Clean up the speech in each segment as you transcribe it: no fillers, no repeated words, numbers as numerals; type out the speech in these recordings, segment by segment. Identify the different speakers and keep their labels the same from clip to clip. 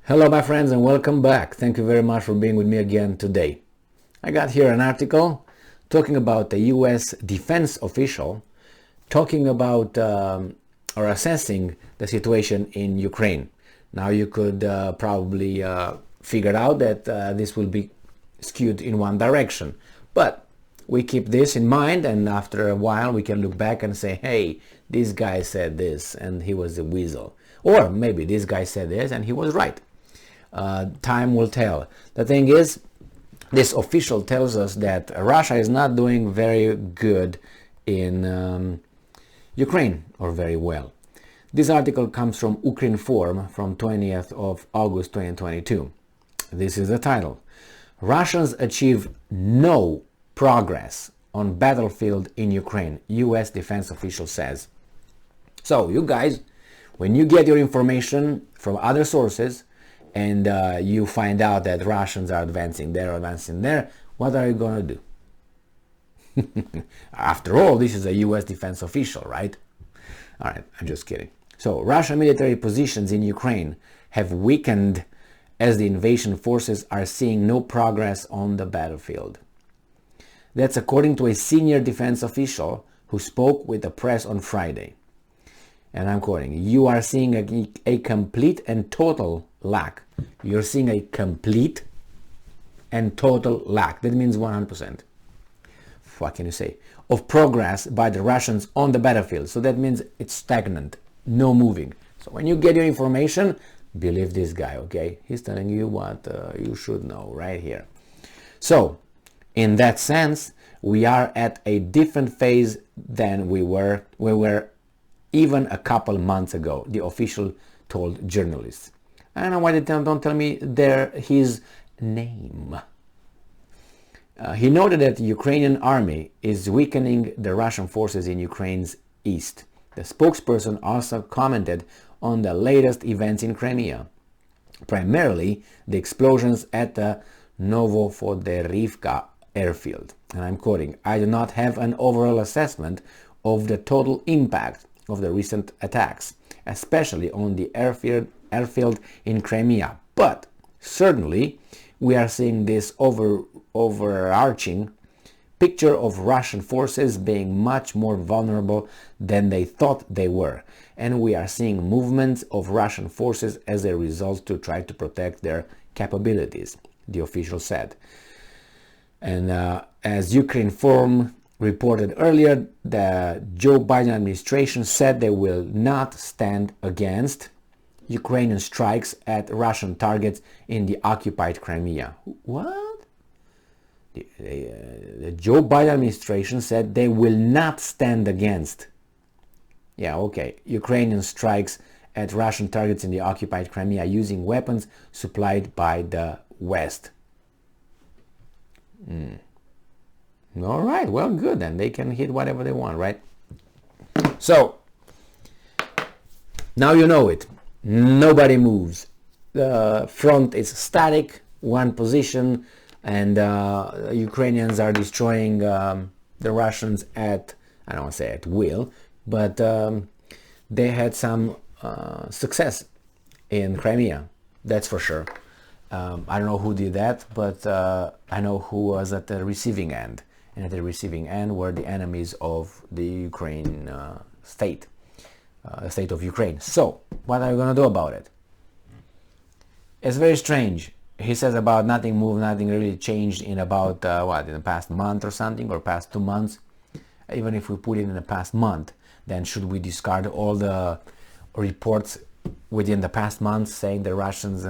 Speaker 1: Hello my friends and welcome back. Thank you very much for being with me again today. I got here an article talking about a US defense official talking about or assessing the situation in Ukraine. Now you could probably figure out that this will be skewed in one direction, but we keep this in mind, and after a while we can look back and say, hey, this guy said this and he was a weasel, or maybe this guy said this and he was right. Time will tell. The thing is, this official tells us that Russia is not doing very good in Ukraine, or very well. This article comes from Ukrinform from 20th of August 2022. This is the title. Russians achieve no progress on battlefield in Ukraine, US defense official says. So you guys, when you get your information from other sources and you find out that Russians are advancing there, what are you gonna do? After all, this is a US defense official, right? All right, I'm just kidding. So Russian military positions in Ukraine have weakened as the invasion forces are seeing no progress on the battlefield. That's according to a senior defense official who spoke with the press on Friday. And I'm quoting, "You are seeing a complete and total lack." You're seeing a complete and total lack. That means 100%. What can you say? Of progress by the Russians on the battlefield. So that means it's stagnant, no moving. So when you get your information, believe this guy, okay? He's telling you what you should know right here. So in that sense, we are at a different phase than we were even a couple months ago, the official told journalists. I don't know why they don't tell me his name. He noted that the Ukrainian army is weakening the Russian forces in Ukraine's east. The spokesperson also commented on the latest events in Crimea, primarily the explosions at the Novofoderivka airfield. And I'm quoting, "I do not have an overall assessment of the total impact of the recent attacks, especially on the airfield in Crimea. But certainly we are seeing this overarching picture of Russian forces being much more vulnerable than they thought they were. And we are seeing movements of Russian forces as a result to try to protect their capabilities," the official said. And as Ukrinform reported earlier, the Joe Biden administration said they will not stand against Ukrainian strikes at Russian targets in the occupied Crimea. What? The Joe Biden administration said they will not stand against. Yeah, okay. Ukrainian strikes at Russian targets in the occupied Crimea using weapons supplied by the West. All right, well, good, then they can hit whatever they want, right? So now you know it. Nobody moves. The front is static, one position, and Ukrainians are destroying the Russians at, I don't want to say at will, but they had some success in Crimea, that's for sure. I don't know who did that, but I know who was at the receiving end. And at the receiving end were the enemies of the Ukraine state, the state of Ukraine. So, what are you going to do about it? It's very strange. He says about nothing moved, nothing really changed in about, in the past month or something, or past 2 months. Even if we put it in the past month, then should we discard all the reports within the past month saying the Russians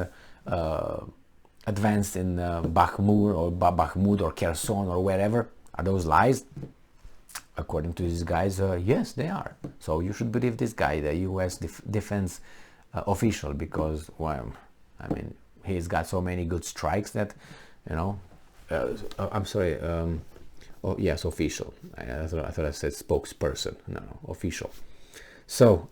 Speaker 1: advanced in Bakhmut or Kherson or wherever? Are those lies? According to these guys, yes, they are. So you should believe this guy, the U.S. defense official, because, well, I mean, he's got so many good strikes that, you know, I'm sorry, oh, yes, official. I thought I said spokesperson. No, official. So,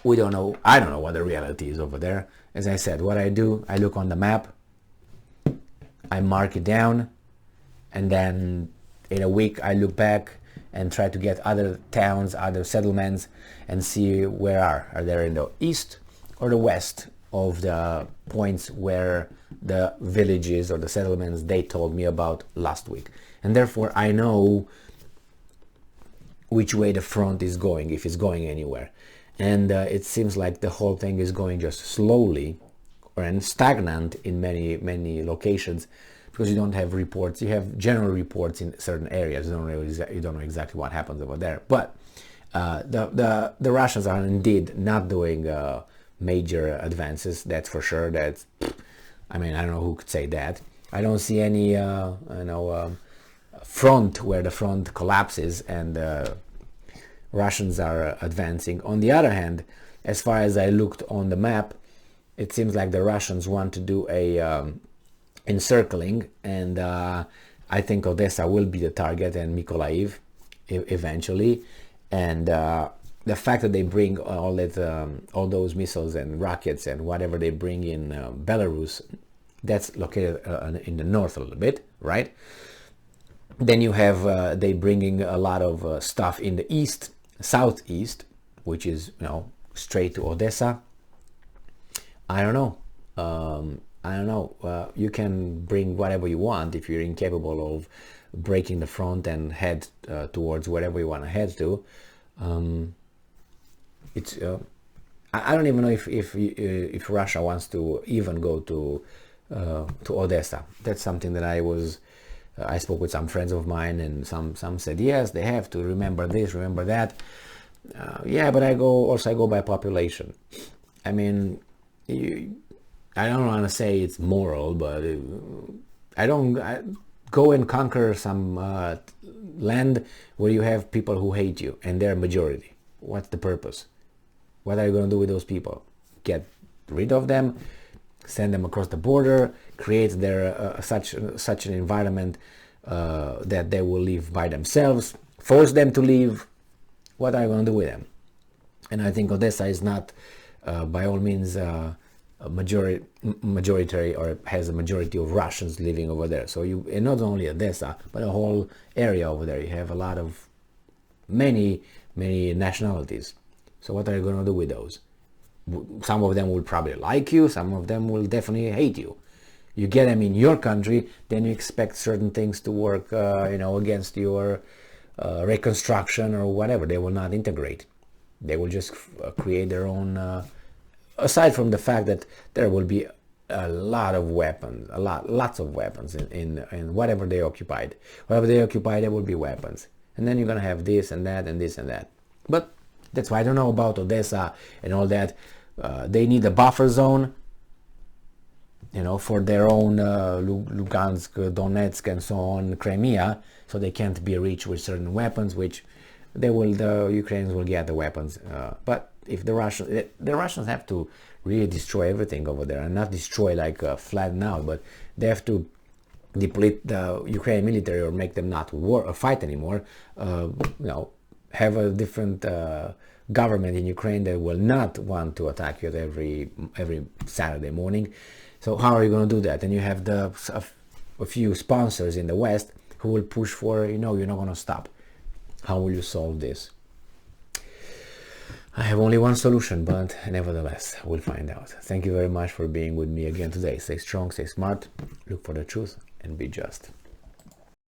Speaker 1: we don't know. I don't know what the reality is over there. As I said, what I do, I look on the map, I mark it down, and then in a week I look back and try to get other towns, other settlements, and see where are they in the east or the west of the points where the villages or the settlements they told me about last week. And therefore I know which way the front is going, if it's going anywhere. And it seems like the whole thing is going just slowly and stagnant in many locations, because you don't have reports. You have general reports in certain areas. You don't know exactly what happens over there. But the Russians are indeed not doing major advances. That's for sure. I mean, I don't know who could say that. I don't see any front where the front collapses and Russians are advancing. On the other hand, as far as I looked on the map, it seems like the Russians want to do a encircling, and I think Odessa will be the target, and Mykolaiv eventually. And the fact that they bring all those missiles and rockets and whatever they bring in Belarus, that's located in the north a little bit, right? Then you have they bringing a lot of stuff in the east, southeast, which is straight to Odessa. I don't know. You can bring whatever you want if you're incapable of breaking the front and head towards wherever you want to head to. I don't even know if Russia wants to even go to Odessa. That's something that I spoke with some friends of mine, and some said yes, they have to remember this, remember that. Yeah, but I go by population. I mean, I don't want to say it's moral, but I go and conquer some land where you have people who hate you and they're majority. What's the purpose? What are you going to do with those people? Get rid of them, send them across the border, create their such an environment that they will live by themselves, force them to leave. What are you going to do with them? And I think Odessa is not by all means majority or has a majority of Russians living over there. So and not only Odessa, but a whole area over there. You have a lot of many nationalities. So what are you going to do with those? Some of them will probably like you, some of them will definitely hate you. You get them in your country, then you expect certain things to work against your reconstruction or whatever. They will not integrate. They will just create their own aside from the fact that there will be a lot of weapons, lots of weapons in whatever they occupied. Whatever they occupy, there will be weapons. And then you're going to have this and that and this and that. But that's why I don't know about Odessa and all that. They need a buffer zone, for their own Lugansk, Donetsk, and so on, Crimea, so they can't be reached with certain weapons, which the Ukrainians will get the weapons. But if the Russians have to really destroy everything over there, and not destroy like flatten out, but they have to deplete the Ukrainian military or make them not fight anymore. Have a different government in Ukraine that will not want to attack you every Saturday morning. So how are you going to do that? And you have a few sponsors in the West who will push for, you're not going to stop. How will you solve this? I have only one solution, but nevertheless, we'll find out. Thank you very much for being with me again today. Stay strong, stay smart, look for the truth, and be just.